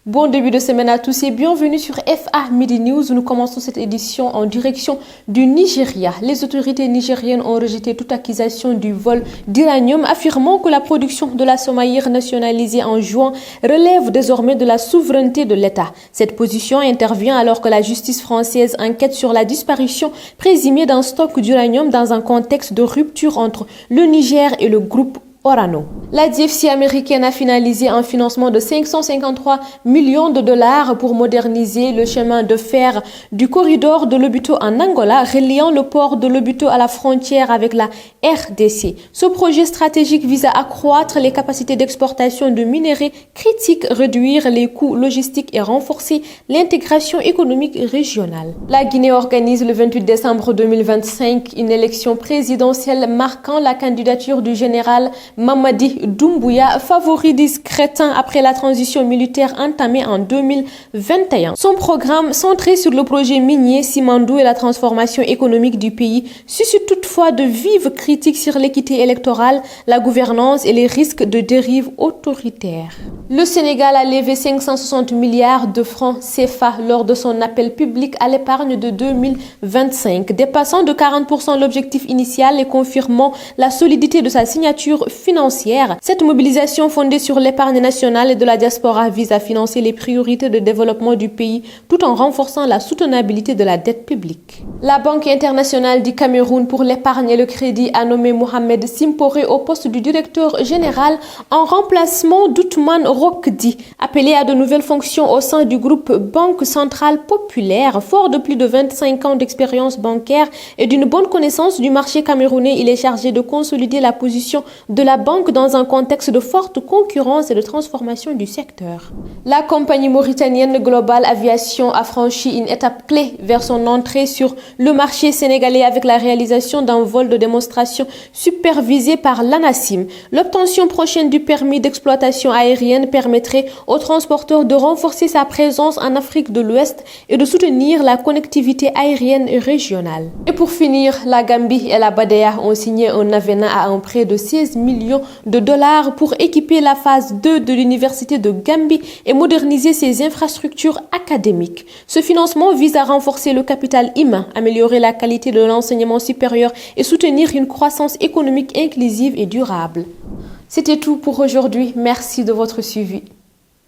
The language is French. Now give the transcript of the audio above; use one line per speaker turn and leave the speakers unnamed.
Bon début de semaine à tous et bienvenue sur FA Midi News. Nous commençons cette édition en direction du Nigeria. Les autorités nigériennes ont rejeté toute accusation du vol d'uranium, affirmant que la production de la somaïr nationalisée en juin relève désormais de la souveraineté de l'État. Cette position intervient alors que la justice française enquête sur la disparition présumée d'un stock d'uranium dans un contexte de rupture entre le Niger et le groupe Orano. La DFC américaine a finalisé un financement de 553 millions de dollars pour moderniser le chemin de fer du corridor de Lobito en Angola, reliant le port de Lobito à la frontière avec la RDC. Ce projet stratégique vise à accroître les capacités d'exportation de minerais critiques, réduire les coûts logistiques et renforcer l'intégration économique régionale. La Guinée organise le 28 décembre 2025 une élection présidentielle marquant la candidature du général Mamadi Doumbouya, favori discrétin après la transition militaire entamée en 2021. Son programme, centré sur le projet minier Simandou et la transformation économique du pays, suscite toutefois de vives critiques sur l'équité électorale, la gouvernance et les risques de dérive autoritaire. Le Sénégal a levé 560 milliards de francs CFA lors de son appel public à l'épargne de 2025, dépassant de 40% l'objectif initial et confirmant la solidité de sa signature financière. Cette mobilisation fondée sur l'épargne nationale et de la diaspora vise à financer les priorités de développement du pays tout en renforçant la soutenabilité de la dette publique. La Banque internationale du Cameroun pour l'épargne et le crédit a nommé Mohamed Simpore au poste du directeur général en remplacement d'Outmane Rokdi, appelé à de nouvelles fonctions au sein du groupe Banque Centrale Populaire. Fort de plus de 25 ans d'expérience bancaire et d'une bonne connaissance du marché camerounais, il est chargé de consolider la position de la banque dans un contexte de forte concurrence et de transformation du secteur. La compagnie mauritanienne Global Aviation a franchi une étape clé vers son entrée sur le marché sénégalais avec la réalisation d'un vol de démonstration supervisé par l'ANACIM. L'obtention prochaine du permis d'exploitation aérienne permettrait aux transporteurs de renforcer sa présence en Afrique de l'Ouest et de soutenir la connectivité aérienne régionale. Et pour finir, la Gambie et la Badea ont signé un avenant à un prêt de 16 millions de dollars pour équiper la phase 2 de l'université de Gambie et moderniser ses infrastructures académiques. Ce financement vise à renforcer le capital humain, améliorer la qualité de l'enseignement supérieur et soutenir une croissance économique inclusive et durable. C'était tout pour aujourd'hui. Merci de votre suivi.